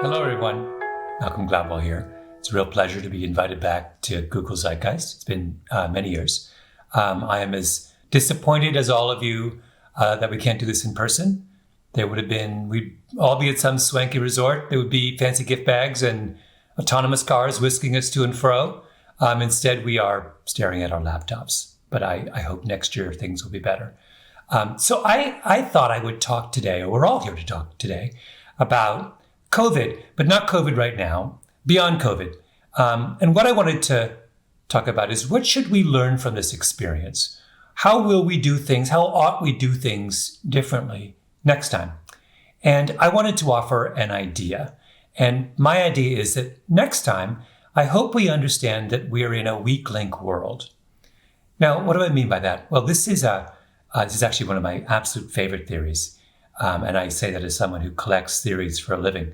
Hello, everyone. Malcolm Gladwell here. It's a real pleasure to be invited back to Google Zeitgeist. It's been many years. I am as disappointed as all of you that we can't do this in person. We'd all be at some swanky resort. There would be fancy gift bags and autonomous cars whisking us to and fro. Instead, we are staring at our laptops. But I hope next year things will be better. So I thought I would talk today, or we're all here to talk today, about COVID, but not COVID right now, beyond COVID. And what I wanted to talk about is, what should we learn from this experience? How will we do things? How ought we do things differently next time? And I wanted to offer an idea. And my idea is that next time, I hope we understand that we're in a weak link world. Now, what do I mean by that? Well, this is actually one of my absolute favorite theories. And I say that as someone who collects theories for a living.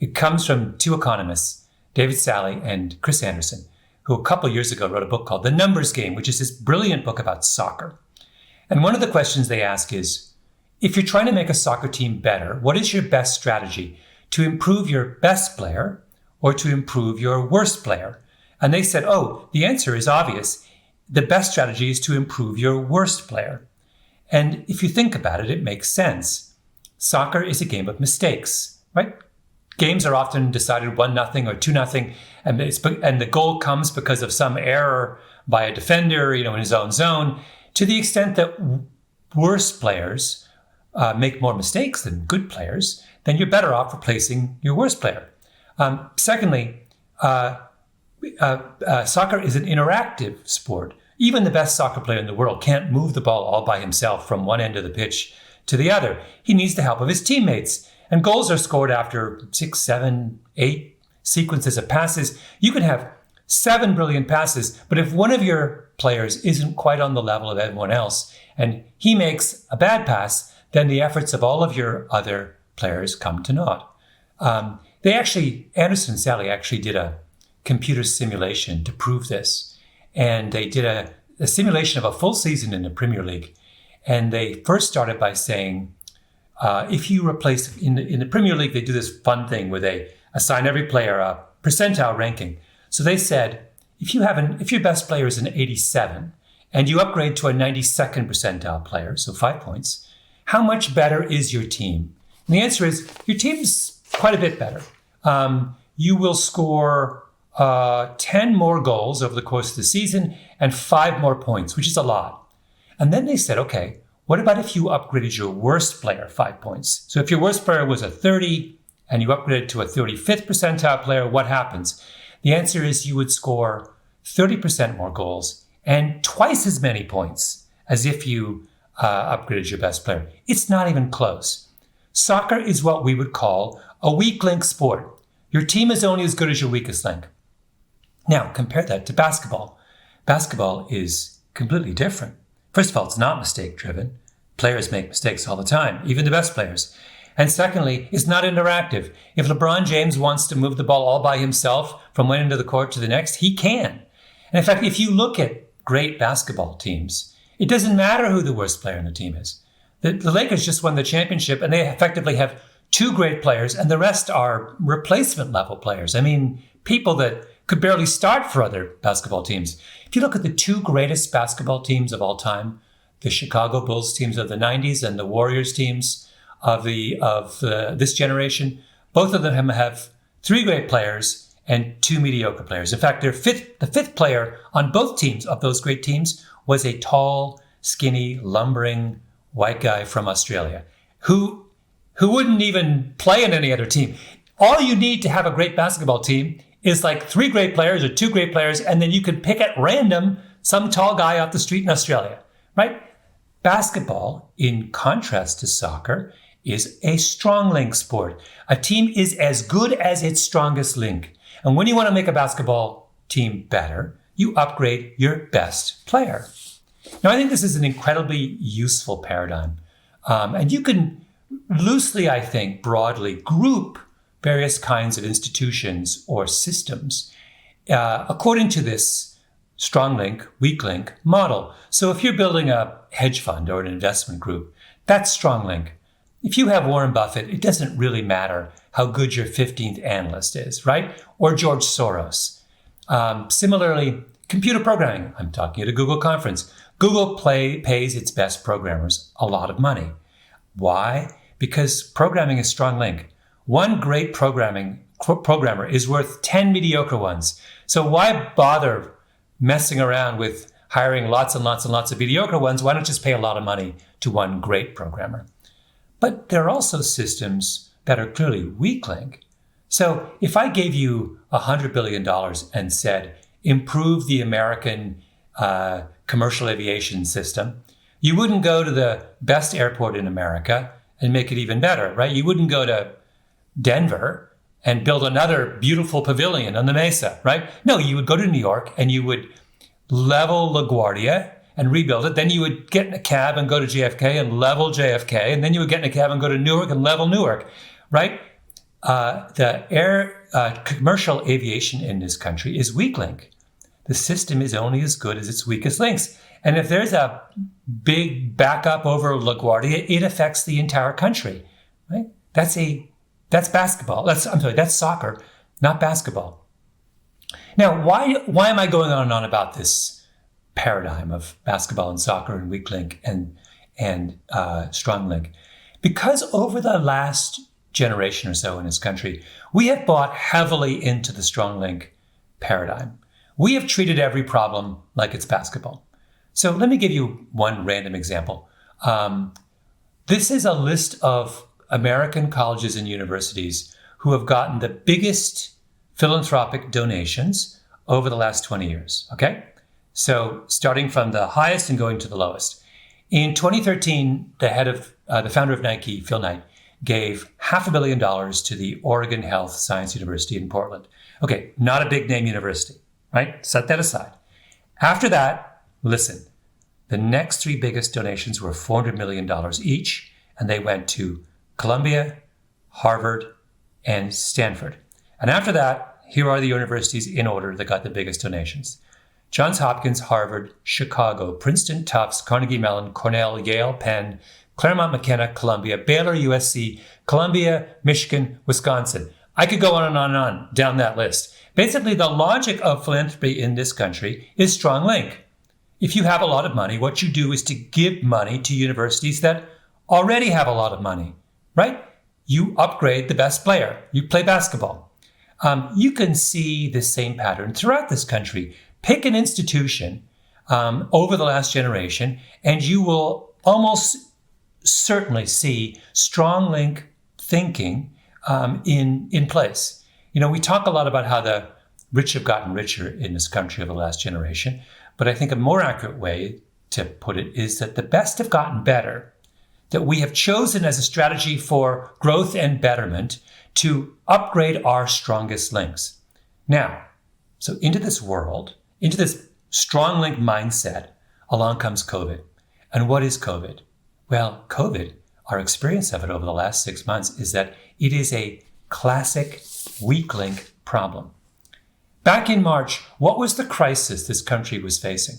It comes from two economists, David Sally and Chris Anderson, who a couple years ago wrote a book called The Numbers Game, which is this brilliant book about soccer. And one of the questions they ask is, if you're trying to make a soccer team better, what is your best strategy to improve your best player or to improve your worst player? And they said, the answer is obvious. The best strategy is to improve your worst player. And if you think about it, it makes sense. Soccer is a game of mistakes, right? Games are often decided 1-0 or 2-0, and the goal comes because of some error by a defender, in his own zone. To the extent that worse players make more mistakes than good players, then you're better off replacing your worst player. Secondly, soccer is an interactive sport. Even the best soccer player in the world can't move the ball all by himself from one end of the pitch to the other. He needs the help of his teammates. And goals are scored after 6, 7, 8 sequences of passes. You can have 7 brilliant passes, but if one of your players isn't quite on the level of everyone else and he makes a bad pass, then the efforts of all of your other players come to naught. Anderson and Sally actually did a computer simulation to prove this. And they did a simulation of a full season in the Premier League. And they first started by saying, if you replace, in the Premier League, they do this fun thing where they assign every player a percentile ranking. So they said, if your best player is an 87 and you upgrade to a 92nd percentile player, so 5 points, how much better is your team? And the answer is, your team's quite a bit better. You will score 10 more goals over the course of the season and 5 more points, which is a lot. And then they said, okay, what about if you upgraded your worst player 5 points? So if your worst player was a 30 and you upgraded to a 35th percentile player, what happens? The answer is you would score 30% more goals and twice as many points as if you upgraded your best player. It's not even close. Soccer is what we would call a weak link sport. Your team is only as good as your weakest link. Now, compare that to basketball. Basketball is completely different. First of all, it's not mistake-driven. Players make mistakes all the time, even the best players. And secondly, it's not interactive. If LeBron James wants to move the ball all by himself from one end of the court to the next, he can. And in fact, if you look at great basketball teams, it doesn't matter who the worst player in the team is. The Lakers just won the championship, and they effectively have 2 great players, and the rest are replacement-level players. I mean, people that could barely start for other basketball teams. If you look at the 2 greatest basketball teams of all time, the Chicago Bulls teams of the 90s and the Warriors teams of this generation, both of them have 3 great players and 2 mediocre players. In fact, the fifth player on both teams of those great teams was a tall, skinny, lumbering white guy from Australia who wouldn't even play in any other team. All you need to have a great basketball team is like 3 great players or 2 great players, and then you could pick at random some tall guy off the street in Australia, right? Basketball, in contrast to soccer, is a strong link sport. A team is as good as its strongest link. And when you want to make a basketball team better, you upgrade your best player. Now, I think this is an incredibly useful paradigm. And you can loosely, I think, broadly group various kinds of institutions or systems according to this strong link, weak link model. So if you're building a hedge fund or an investment group, that's strong link. if you have Warren Buffett, it doesn't really matter how good your 15th analyst is, right? Or George Soros. Similarly, computer programming. I'm talking at a Google conference. Google pays its best programmers a lot of money. Why? Because programming is strong link. One great programmer is worth 10 mediocre ones. So why bother messing around with hiring lots and lots and lots of mediocre ones? Why not just pay a lot of money to one great programmer? But there are also systems that are clearly weak link. So if I gave you $100 billion and said, improve the American commercial aviation system, you wouldn't go to the best airport in America and make it even better, right? You wouldn't go to Denver and build another beautiful pavilion on the Mesa, right? No, you would go to New York and you would level LaGuardia and rebuild it. Then you would get in a cab and go to JFK and level JFK. And then you would get in a cab and go to Newark and level Newark, right? The commercial aviation in this country is weak link. The system is only as good as its weakest links. And if there's a big backup over LaGuardia, it affects the entire country, right? That's basketball. That's soccer, not basketball. Now, why am I going on and on about this paradigm of basketball and soccer and weak link and strong link? Because over the last generation or so in this country, we have bought heavily into the strong link paradigm. We have treated every problem like it's basketball. So let me give you one random example. This is a list of American colleges and universities who have gotten the biggest philanthropic donations over the last 20 years, okay? So starting from the highest and going to the lowest. In 2013, the founder of Nike, Phil Knight, gave $500 million to the Oregon Health Science University in Portland. Okay, not a big name university, right? Set that aside. After that, listen, the next three biggest donations were $400 million each, and they went to Columbia, Harvard, and Stanford. And after that, here are the universities in order that got the biggest donations: Johns Hopkins, Harvard, Chicago, Princeton, Tufts, Carnegie Mellon, Cornell, Yale, Penn, Claremont McKenna, Columbia, Baylor, USC, Columbia, Michigan, Wisconsin. I could go on and on and on down that list. Basically, the logic of philanthropy in this country is strong link. If you have a lot of money, what you do is to give money to universities that already have a lot of money, right? You upgrade the best player. You play basketball. You can see the same pattern throughout this country. Pick an institution over the last generation, and you will almost certainly see strong link thinking in place. You know, we talk a lot about how the rich have gotten richer in this country over the last generation, but I think a more accurate way to put it is that the best have gotten better, that we have chosen as a strategy for growth and betterment to upgrade our strongest links. Now, so into this world, into this strong link mindset, along comes COVID. And what is COVID? Well, COVID, our experience of it over the last 6 months is that it is a classic weak link problem. Back in March, what was the crisis this country was facing?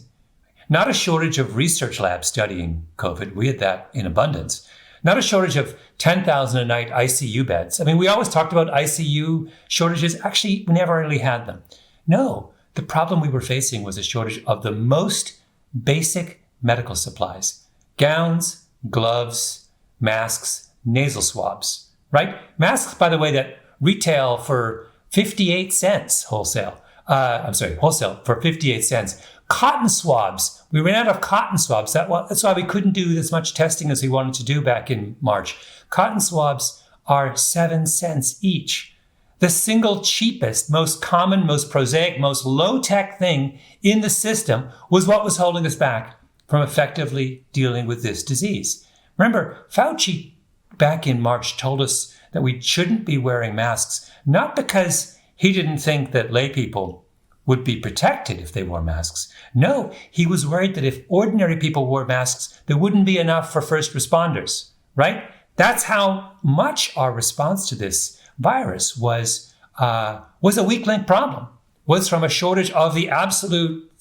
Not a shortage of research labs studying COVID. We had that in abundance. Not a shortage of 10,000 a night ICU beds. I mean, we always talked about ICU shortages. Actually, we never really had them. No, the problem we were facing was a shortage of the most basic medical supplies: gowns, gloves, masks, nasal swabs, right? Masks, by the way, that retail for 58 cents wholesale for 58 cents. Cotton swabs. We ran out of cotton swabs. That's why we couldn't do as much testing as we wanted to do back in March. Cotton swabs are 7 cents each. The single cheapest, most common, most prosaic, most low-tech thing in the system was what was holding us back from effectively dealing with this disease. Remember, Fauci back in March told us that we shouldn't be wearing masks, not because he didn't think that lay people would be protected if they wore masks. No, he was worried that if ordinary people wore masks, there wouldn't be enough for first responders, right? That's how much our response to this virus was a weak link problem, was from a shortage of the absolute,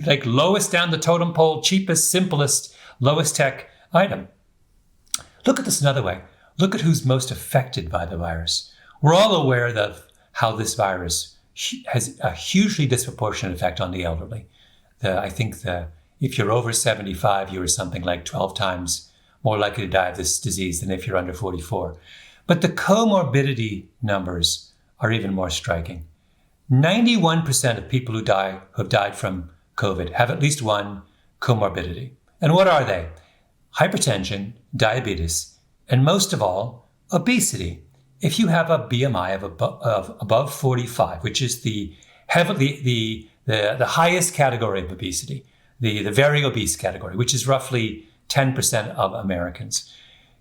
like, lowest down the totem pole, cheapest, simplest, lowest tech item. Look at this another way. look at who's most affected by the virus. We're all aware of how this virus has a hugely disproportionate effect on the elderly. If you're over 75, you're something like 12 times more likely to die of this disease than if you're under 44. But the comorbidity numbers are even more striking. 91% of people who have died from COVID have at least one comorbidity. And what are they? Hypertension, diabetes, and most of all, obesity. If you have a BMI of above 45, which is the highest category of obesity, the very obese category, which is roughly 10% of Americans,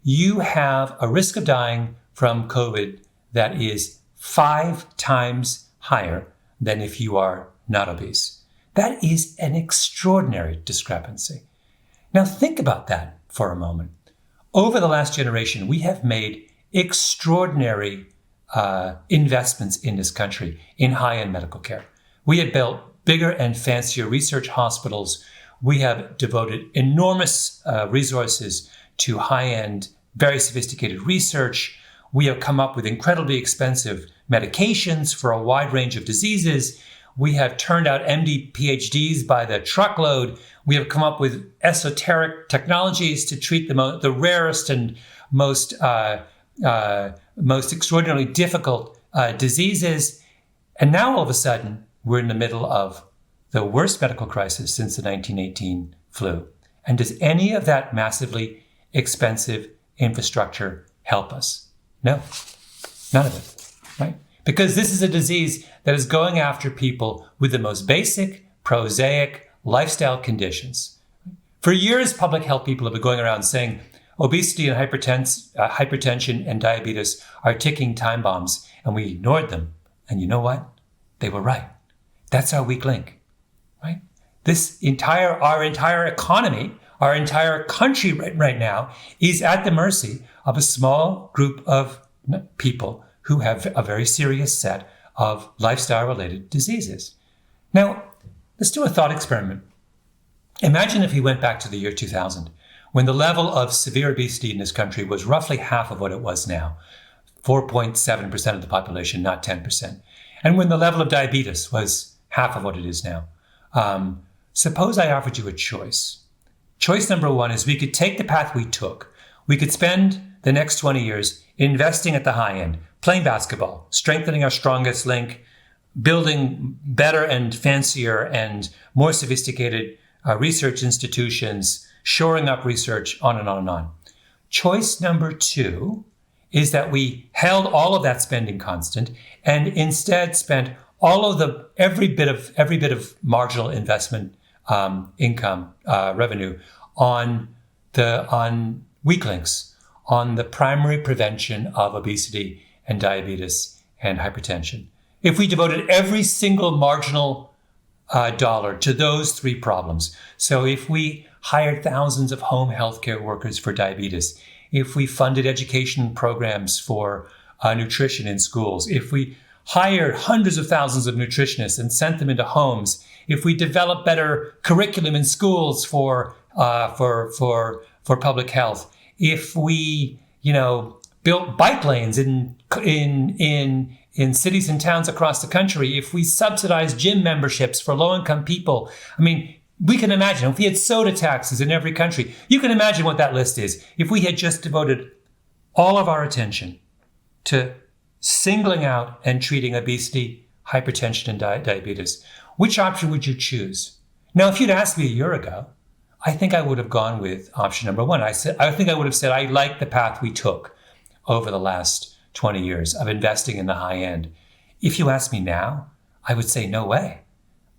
you have a risk of dying from COVID that is 5 times higher than if you are not obese. That is an extraordinary discrepancy. Now think about that for a moment. Over the last generation, we have made extraordinary investments in this country in high-end medical care. We have built bigger and fancier research hospitals. We have devoted enormous resources to high-end, very sophisticated research. We have come up with incredibly expensive medications for a wide range of diseases. We have turned out MD PhDs by the truckload. We have come up with esoteric technologies to treat the rarest and most extraordinarily difficult diseases. And now all of a sudden, we're in the middle of the worst medical crisis since the 1918 flu. And does any of that massively expensive infrastructure help us? No, none of it, right? Because this is a disease that is going after people with the most basic, prosaic lifestyle conditions. For years, public health people have been going around saying obesity and hypertension and diabetes are ticking time bombs, and we ignored them. And you know what? They were right. That's our weak link, right? Our entire economy, our entire country right now is at the mercy of a small group of people who have a very serious set of lifestyle-related diseases. Now, let's do a thought experiment. Imagine if we went back to the year 2000, when the level of severe obesity in this country was roughly half of what it was now, 4.7% of the population, not 10%. And when the level of diabetes was half of what it is now. Suppose I offered you a choice. Choice number one is we could take the path we took. We could spend the next 20 years investing at the high end, playing basketball, strengthening our strongest link, building better and fancier and more sophisticated research institutions, shoring up research, on and on and on. Choice number two is that we held all of that spending constant and instead spent all of every bit of marginal investment income revenue on weak links, on the primary prevention of obesity and diabetes and hypertension. If we devoted every single marginal dollar to those three problems, so if we hired thousands of home healthcare workers for diabetes, if we funded education programs for nutrition in schools, if we hired hundreds of thousands of nutritionists and sent them into homes, if we developed better curriculum in schools for public health, if we built bike lanes in cities and towns across the country, if we subsidized gym memberships for low-income people, we can imagine if we had soda taxes in every country. You can imagine what that list is. If we had just devoted all of our attention to singling out and treating obesity, hypertension, and diabetes, which option would you choose? Now, if you'd asked me a year ago, I think I would have gone with option number one. I think I would have said I like the path we took over the last 20 years of investing in the high end. If you ask me now, I would say no way.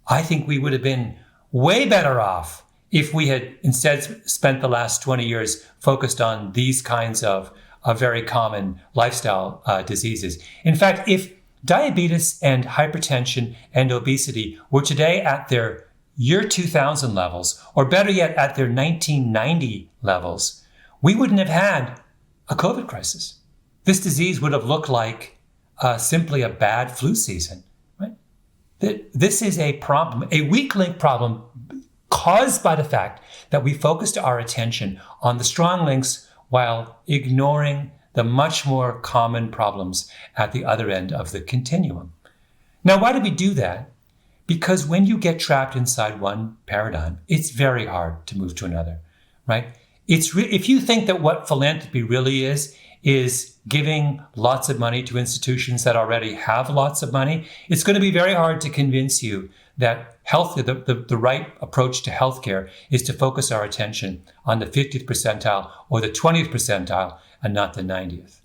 I think we would have been way better off if we had instead spent the last 20 years focused on these kinds of very common lifestyle diseases. In fact, if diabetes and hypertension and obesity were today at their year 2000 levels, or better yet, at their 1990 levels, we wouldn't have had a COVID crisis. This disease would have looked like simply a bad flu season. Right? This is a problem, a weak link problem caused by the fact that we focused our attention on the strong links while ignoring the much more common problems at the other end of the continuum. Now, why do we do that? Because when you get trapped inside one paradigm, it's very hard to move to another, right? If you think that what philanthropy really is giving lots of money to institutions that already have lots of money, it's going to be very hard to convince you that the right approach to healthcare is to focus our attention on the 50th percentile or the 20th percentile and not the 90th.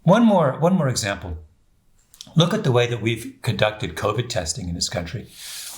One more example. Look at the way that we've conducted COVID testing in this country.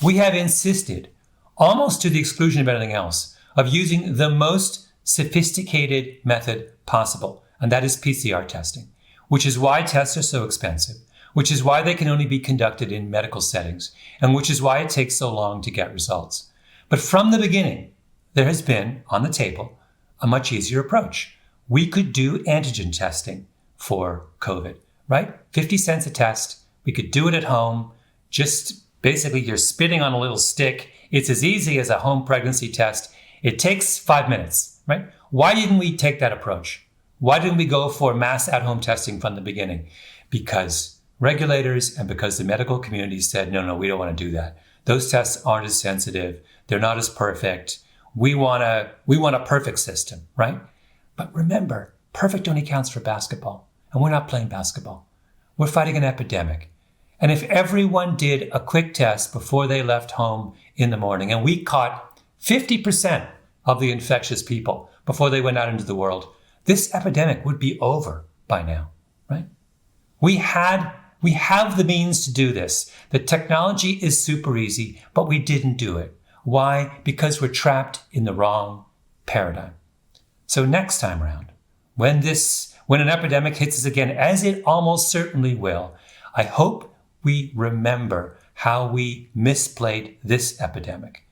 We have insisted, almost to the exclusion of anything else, of using the most sophisticated method possible, and that is PCR testing, which is why tests are so expensive, which is why they can only be conducted in medical settings, and which is why it takes so long to get results. But from the beginning, there has been, on the table, a much easier approach. We could do antigen testing for COVID, right? 50 cents a test. We could do it at home. Just basically, you're spitting on a little stick. It's as easy as a home pregnancy test. It takes 5 minutes, right? Why didn't we take that approach? Why didn't we go for mass at-home testing from the beginning? Because regulators and because the medical community said, no, we don't want to do that. Those tests aren't as sensitive. They're not as perfect. We want a perfect system, right? But remember, perfect only counts for basketball. And we're not playing basketball. We're fighting an epidemic. And if everyone did a quick test before they left home in the morning, and we caught 50% of the infectious people before they went out into the world, this epidemic would be over by now, right? We have the means to do this. The technology is super easy, but we didn't do it. Why? Because we're trapped in the wrong paradigm. So next time around, when an epidemic hits us again, as it almost certainly will, I hope we remember how we misplayed this epidemic.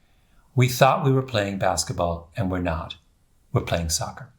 We thought we were playing basketball, and we're not. We're playing soccer.